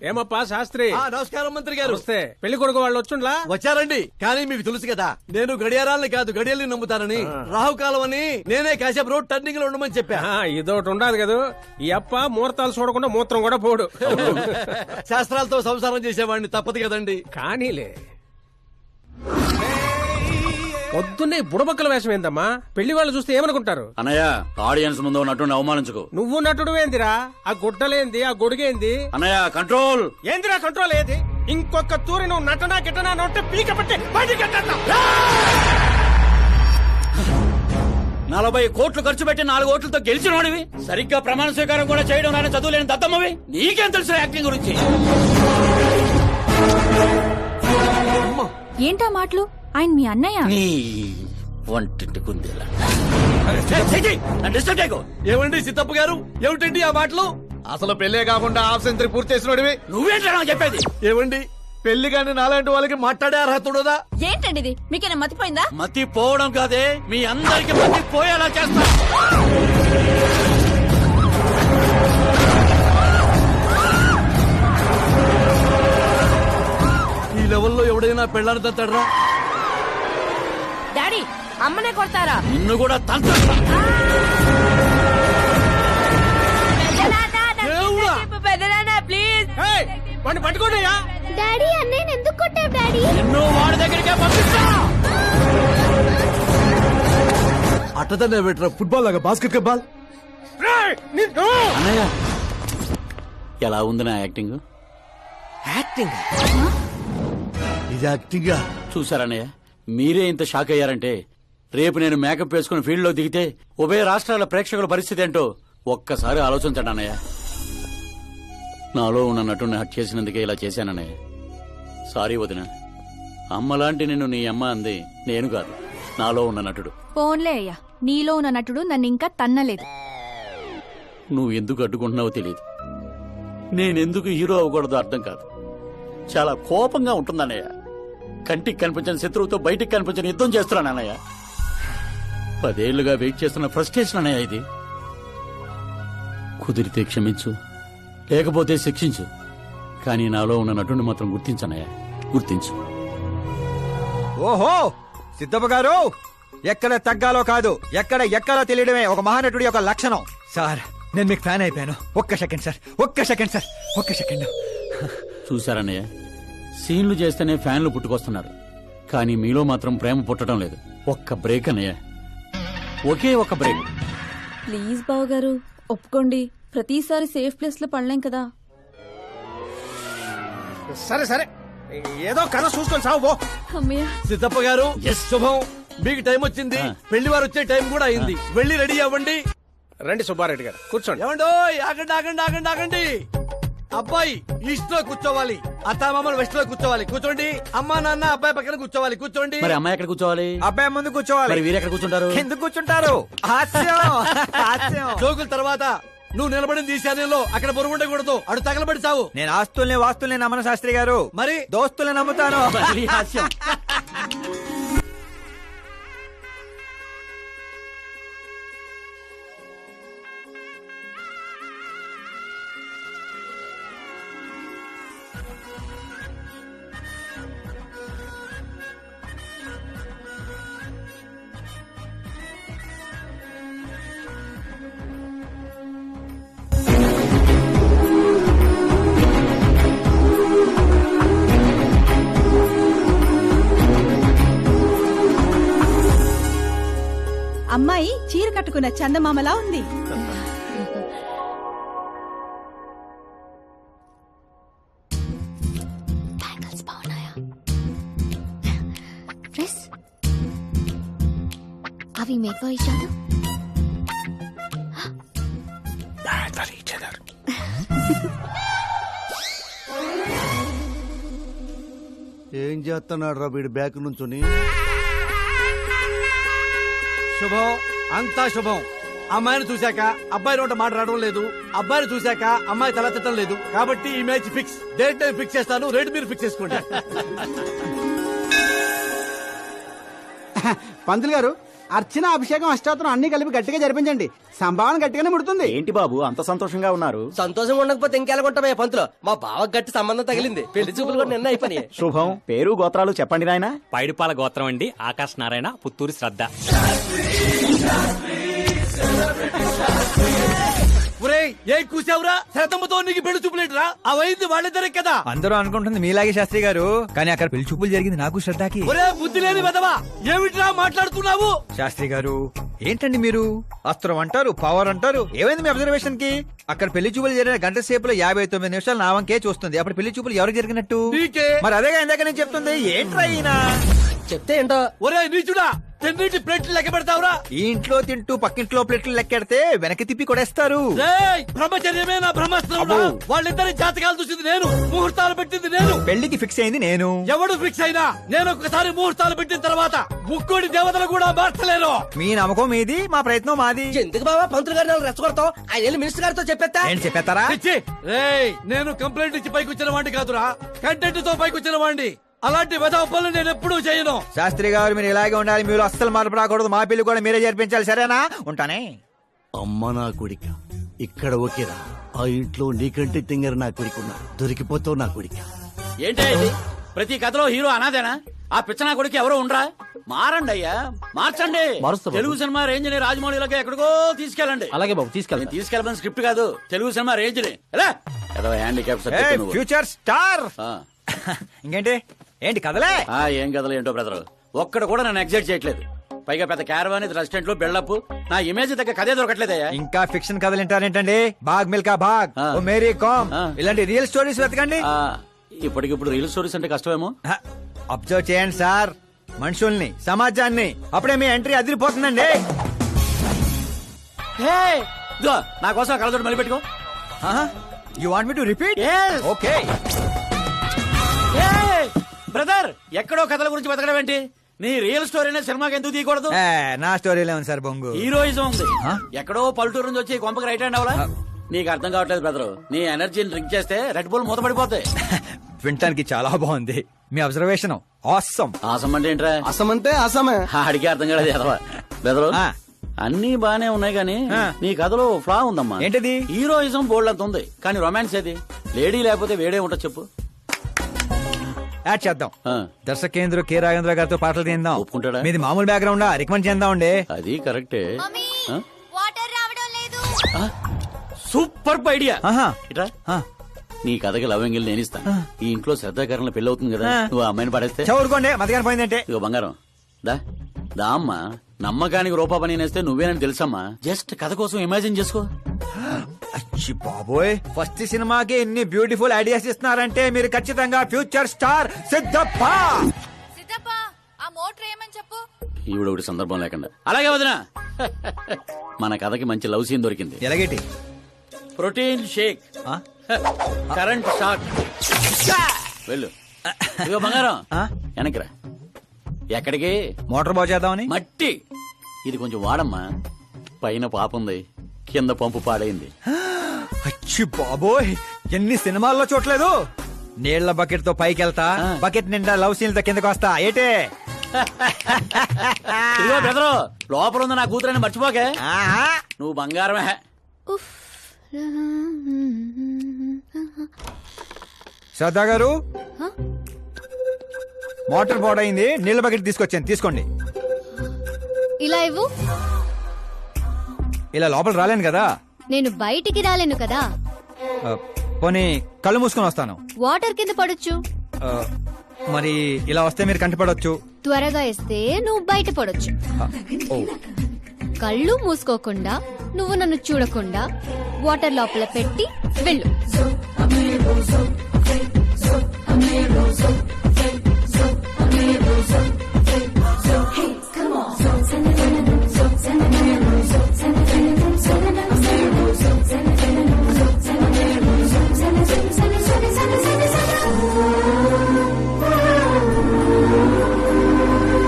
ఏమప్పా శాస్త్రి? నమస్కారం మంత్రి గారు. వస్తే పెళ్లి కొడుకు వాళ్ళు వచ్చుండ్లా? వచ్చారండి. కానీ మీకు తెలుసు కదా, నేను గడియారాలని కాదు గడియల్ని నమ్ముతానని. రాహుకాలం అని నేనే కాసేపు రోడ్ టర్నింగ్ లో ఉండమని చెప్పా. ఇదొకటి ఉండదు కదా, ఈ అప్ప ముహూర్తాలు చూడకుండా మూత్రం కూడా పోడు. శాస్త్రాలతో సంసారం చేసేవాడిని, తప్పదు కదండి. కానీలే, పొద్దున్నే బుడబక్కల వేషం ఏందమ్మా? పెళ్లి వాళ్ళు చూస్తే ఏమనుకుంటారు? అన్నయ్య, ఆడియన్స్ ముందు నటుని అవమానించుకో. నువ్వు నటుడు ఏందిరా? ఆ గుడ్డలేంది, ఆ గొడుగేంది? అన్నయ్య కంట్రోల్. ఏందిరా కంట్రోల్? ఏది ఇంకొక తూరి నువ్వు నటనా గిట్టనా నొట్టే పీక పట్టి బయటికి 40 కోట్లు ఖర్చు పెట్టి 4 ఓట్లతో గెలిచిన వాడివి, సరిగ్గా ప్రమాణ స్వీకారం కూడా చేయడం నాన్న చదువు లేని దత్తమ్మవి. నీకేం తెలుసు యాక్టింగ్ గురించి? ఏంటా మాటలు? ఆయన మీ అన్నయ్య. నీ వంటింటి కుందేలా. ఏమండి సిద్ధప్ప గారు, ఏమిటండి ఆ మాటలు? అసలు పెళ్లే కాకుండా హాఫ్ సెంచరీ పూర్తి చేసినోడివి నువ్వేంటా చెప్పేది? ఏమండి, పెళ్లి కానీ నాలాంటి వాళ్ళకి మాట్లాడే అర్హత ఉండదా? ఏంటండి ఇది? మీకేనా మతిపోయిందా? మతి పోవడం కాదే, మీ అందరికి మతి పోయేలా చేస్తా. ఈ లెవెల్లో ఎవడైనా పెళ్ళాన్ని తట్టడరా? డాడీ, అమ్మనే కొడతారా? నిన్ను కూడా తంత్ర. ప్లీజ్ వాడిని పట్టుకోండియా. డాడీ, అన్నయ్య ఎందుకు కొట్టావు డాడీ? నిన్ను వాడి దగ్గరికే పంపిస్తా. అట్టదనే బెటర్ ఫుట్బాల్ లాగా బాస్కెట్ బాల్. అన్నయ్య, ఎలా ఉంది నా యాక్టింగ్? యాక్టింగ్ ఇది యాక్టింగ్. చూసారన్నయ్య, మీరే ఇంత షాక్ అయ్యారంటే రేపు నేను మేకప్ వేసుకుని ఫీల్డ్ లో దిగితే ఉభయ రాష్ట్రాల ప్రేక్షకుల పరిస్థితి ఏంటో ఒక్కసారి ఆలోచించండి అన్నయ్య. నాలో ఉన్న నటుని హట్ చేసినందుకే ఇలా చేశానన్నయ్య. సారీ వదిన. అమ్మలాంటి నిన్ను నీ అమ్మ అంది నేను కాదు, నాలో ఉన్న నటుడు. పోన్లే అయ్యా, నీలో ఉన్న నటుడు నన్ను ఇంకా తన్నలేదు. నువ్వు ఎందుకు అడ్డుకుంటున్నావో తెలియదు, నేనెందుకు హీరో అవ్వకూడదో అర్థం కాదు. చాలా కోపంగా ఉంటుందన్నయ్య. కంటికి కనిపించిన శత్రువుతో బయటికి కనిపించిన యుద్ధం చేస్తున్నాను అన్నయ్య. 10 ఏళ్లుగా వెయిట్ చేస్తున్న ఫ్రస్ట్రేషన్ అన్నయ్య ఇది. కుదిరితే క్షమించు, లేకపోతే శిక్షించు, కానీ నాలో ఉన్న నటుని మాత్రం గుర్తించనయ్య, గుర్తించు. ఓహో సిద్ధప్ప గారు, ఎక్కడ తగ్గాలో కాదు, ఎక్కడ ఎక్కడో తెలియడమే ఒక మహానటుడి యొక్క లక్షణం. సార్, నేను మీకు ఫ్యాన్ అయిపోయాను. ఒక్క సెకండ్ సార్, ఒక్క సెకండ్ సార్, ఒక్క సెకండ్. చూశారన్నయ్య, సీన్లు చేస్తేనే ఫ్యాన్లు పుట్టుకొస్తున్నారు, కానీ మీలో మాత్రం ప్రేమ పుట్టడం లేదు. ఒక్క బ్రేక్ అన్నయ్య, ఒకే ఒక బ్రేక్. ప్లీజ్ బావ గారు, ఒప్పుకోండి. ప్రతిసారి సేఫ్ ప్లేస్ లో పడలేం కదా. సరే సరే, ఏదో కథ చూసుకొని సాగు. అమ్మయ్య. సిద్ధప్ప గారు, శుభం. మీకు టైం వచ్చింది, పెళ్లి వారు వచ్చే టైం కూడా అయింది. వెళ్ళి రెడీ అవ్వండి. రండి సుబ్బారెడ్డి గారు, కూర్చోండి. ఏమండో, ఆగండి ఆగండి ఆగండి ఆగండి. అబ్బాయి ఈస్ట్ లో కూర్చోవాలి, అత్తామామలు వెస్ట్ లో కూర్చోవాలి. కూర్చోండి. అమ్మా నాన్న అబ్బాయి పక్కన కూర్చోవాలి. కూర్చోండి. మరి అమ్మాయి ఎక్కడ కూర్చోవాలి? అబ్బాయి ముందు కూర్చోవాలి. మరి వీరు ఎక్కడ కూర్చుంటారు? ఎందుకు కూర్చుంటారు? హాస్యం, హాస్యం. జోకుల తర్వాత నువ్వు నిలబడింది ఈశాన్యంలో, అక్కడ బరువు ఉండకూడదు. అడు తగలబడి చావు. నేను ఆస్తుల్ని వాస్తుల్ని నమ్మను శాస్త్రి గారు, మరి దోస్తుల్ని నమ్ముతాను. మళ్ళీ హాస్యం. అమ్మాయి చీర కట్టుకున్న చందమామలా ఉంది. అవి మేక్ ఫర్ ఈచ్ అదర్. ఏం చేస్తున్నాడు రా వీడు బ్యాక్ నుంచుని? శుభం, అంతా శుభం. అమ్మాయిని చూశాక అబ్బాయి నోట మాట రావడం లేదు, అబ్బాయిని చూశాక అమ్మాయి తల తిట్టడం లేదు. కాబట్టి ఈ match fix. Date time fix చేస్తాను, రేట్ మీరు ఫిక్స్ చేసుకోండి. పంతులు గారు, అర్చన అభిషేకం అష్టాత్రం అన్ని కలిపి గట్టిగా జరిపించండి. సంభావన గట్టిగానే ముడుతుంది. ఏంటి బాబు అంత సంతోషంగా ఉన్నారు? సంతోషంగా ఉండకపోతే ఇంకెలాగుంటామే పంతులు. మా బావ గట్టి సంబంధం తగిలింది. పెళ్లి చూపులు కూడా నిన్న అయిపోయి. శుభం. పేరు గోత్రాలు చెప్పండి నాయనా. పైడిపాల గోత్రం అండి, ఆకాశ్ నారాయణ, పుత్తూరు శ్రద్ధ. ఒరేయ్ ఏం కూసావురా? శతమ్మతో నీకు పెళ్లి చూపులేట్రా? అవైంది వాళ్ళిద్దరే కదా. అందరూ అనుకుంటుంది మీలాగే శాస్త్రి గారు, కానీ అక్కడ పెళ్లి చూపులు జరిగింది నాకు శ్రద్ధకి. ఒరే బుద్ధి లేని వెదవా, ఏమిట్రా మాట్లాడుతున్నావు? శాస్త్రి గారు ఏంటండి మీరు? అస్త్రం అంటారు, పవర్ అంటారు. ఏమైంది మీ అబ్జర్వేషన్ కి? అక్కడ పెళ్లి చూపులు జరిగిన గంట సేపులో 59 నిమిషాలు నా వంకే చూస్తుంది. అప్పుడు పెళ్లి చూపులు ఎవరికి జరిగినట్టు? నీకే. మరి అదేగా ఇందాక నేను చెప్తుంది. ఏంట్రా ఈయన? చెప్తే ఏంటో. ఒరే నీచుడా, తెన్నింటి ప్లేట్లు లెక్క పెడతావురా? ఈ ఇంట్లో తింటూ పక్కింట్లో ప్లేట్లు లెక్కెడితే వెనక్కి తిప్పి కొడేస్తారు. రేయ్, బ్రహ్మచర్యమే నా బ్రహ్మాస్త్రం. వాళ్ళిద్దరి జాతకాలు చూసింది నేను, ముహూర్తాలు పెట్టింది నేను. పెళ్లికి ఫిక్స్ అయింది నేను. ఎవడు ఫిక్స్ అయినా నేను ఒక్కసారి ముహూర్తాలు పెట్టిన తర్వాత ముక్కోడి దేవతలు కూడా మార్చలేను. మీ నమ్మకం మీది, మా ప్రయత్నం మాది. ఎందుకు బాబా పంతులు గారిని రెచ్చగొడతావు? ఆయన వెళ్ళి మినిస్టర్ గారితో చెప్పేస్తా. ఏంటి చెప్పేస్తారా? పిచ్చి. రేయ్, నేను కంప్లైంట్ ఇచ్చి పైకి వచ్చిన వాడిని కాదురా, కంటెంట్ తో పైకి వచ్చిన వాడిని. అలాంటి వెధవ పనులు నేను ఎప్పుడూ చేయను. శాస్త్రి గారు మీరు ఇలాగే ఉండాలి. మీరు అస్సలు మార్పు రాకూడదు. మా పెళ్లి కూడా మీరే జరిపించాలి. సరేనా? ఉంటానే. అమ్మ నా కొడిక, ఇక్కడ ఓకేరా. ఆ ఇంట్లో నీకంటే తింగర నా కొడుకున్నా, దొరికిపోతావు నా కొడిక. ఏంటే ఇది? ప్రతి కథలో హీరో అనాదేనా? ఆ పిచ్చ నా కొడుకు ఎవరో ఉండరా? మారండి అయ్యా, మార్చండి. తెలుగు సినిమా రేంజ్ ని రాజమౌళిలోకి ఎక్కడికో తీసుకెళ్ళండి. అలాగే బాబు, తీసుకెళ్ళి. తీసుకెళ్ళమని స్క్రిప్ట్ కాదు, తెలుగు సినిమా రేంజ్ ని. Handicap future star. ఇంకేంటి? ఏంటి కదలే? ఏం కథలు ఏంటో బ్రదర్, ఒక్కడ కూడా నన్ను ఎగ్జైట్ చేయట్లేదు. పైగా పెద్ద క్యారవాన్ రెస్టారెంట్ లో బిల్డప్, నా ఇమేజ్ దగ్గర కథే దొరకట్లేదయ్యా. ఇంకా ఫిక్షన్ కథలు వింటారేంటండి? బాగ్ మిల్కా బాగ్, ఓ మేరీ కామ్, ఇలాంటి రియల్ స్టోరీస్ వెతకండి. ఇప్పటికిప్పుడు రీల్ స్టోరీస్ అంటే కష్టమేమో. అబ్జర్వ్ చేయండి సార్, మనుషుల్ని, సమాజాన్ని. అప్పుడే మీ ఎంట్రీ అదిరిపోతుందండి. ఇదిగో, నా కోసం కళ్ళజోడు మళ్ళీ పెట్టుకో. You want me to repeat? Okay. Brother, ఎక్కడో కథల గురించి బతకడం ఏంటి? నీ రియల్ స్టోరీనే సినిమాకి ఎందుకు తీయకూడదు? నా స్టోరీలో ఉంది సార్ బొంగు. హీరోయిజం ఉంది. ఎక్కడో పల్లెటూరు నుంచి వచ్చి కొంపకి రైట్ హ్యాండ్ అవలా? నీకు అర్థం కావట్లేదు బ్రదర్. నీ ఎనర్జీని డ్రింక్ చేస్తే రెడ్ బుల్ మూతపడిపోతాయి. వినటానికి చాలా బాగుంది మీ అబ్జర్వేషన్. ఆసమ్. ఆసం అంటే ఏంట్రా? అసమంటే అసమే. అడిగి అర్థం కాలేదు ఎదవా. బ్రదర్, అన్ని బానే ఉన్నాయి కానీ నీ కథలో ఫ్లా ఉందమ్మా. ఏంటిది? హీరోయిజం బోల్డ్ అంత ఉంది, కానీ రొమాన్స్ ఏది? లేడీ లేకపోతే వేడే ఉంటుంది చెప్పు. యాడ్ చేద్దాం. దర్శకేంద్ర కె రాఘవేంద్ర గారితో పాటలు తీద్దాం. ఒప్పుకుంటాడా? మీది మామూలు బ్యాక్గ్రౌండ్, రికమెండ్ చేద్దామండి. అది కరెక్టే. వాటర్ రావడం లేదు. Super idea. ఇట్రా, ఆ. నీ కథకి లవ్ ఎంగిల్ నేను ఇస్తాను. ఈ ఇంట్లో శ్రద్ధాకరణ పెళ్లి అవుతుంది కదా, నువ్వు ఆ అమ్మాయిని పడేస్తే. చదువుకోండి, మతగాని పోయిందంటే. ఇగో బంగారం, దా దా అమ్మా. నమ్మకానికి రూపా పని నేస్తే నువ్వేనని తెలుసమ్మా. జస్ట్ కథ కోసం ఇమాజిన్ చేసుకో. అచ్చి బాబోయ్, ఫస్ట్ సినిమాకి ఎన్ని బ్యూటిఫుల్ ఐడియాస్ ఇస్తున్నారంటే మీరు ఖచ్చితంగా ఫ్యూచర్ స్టార్ సిద్ధప్ప. సిద్ధప్ప, ఆ మోటర్ ఏమని చెప్పు. ఈవిడ ఒకటి సందర్భం లేకుండా. అలాగే వదినా, మన కథకి మంచి లవ్ సీన్ దొరికింది. ఎలాగేటి? Protein shake, current shock. వెళ్ళు. ఇగో బంగారం, వెనక్కిరా. ఎక్కడికి? మోటార్ బాగు చేద్దామని. మట్టి ఇది కొంచెం వాడమ్మా. పైన పాపుంది, కింద పంపు పాడైంది. అచ్చి బాబోయ్, ఎన్ని సినిమాల్లో చూడలేదు. నీళ్ల బకెట్ తో పైకి వెళ్తా, బకెట్ నిండా లవ్ సీన్ తో కిందకి వస్తా. ఏటే? ఇదిగో బెదరు, లోపల ఉంది నా కూతురని మర్చిపోకే. నువ్వు బంగారమే. శ్రద్ధా గారు, మోటార్ పాడైంది, నీళ్ల బకెట్ తీసుకొచ్చాను, తీసుకోండి. ఇలా ఇవ్వు. ఇలా లోపల రాలేను కదా. నేను బయటికి రాలేను కదా. పోనీ కళ్ళు మూసుకొని వస్తాను. వాటర్ కింద పడొచ్చు. మరి ఇలా వస్తే మీరు కంటపడొచ్చు. త్వరగా ఇస్తే నువ్వు బయట పడొచ్చు. కళ్ళు మూసుకోకుండా, నువ్వు నన్ను చూడకుండా వాటర్ లోపల పెట్టి వెళ్ళు.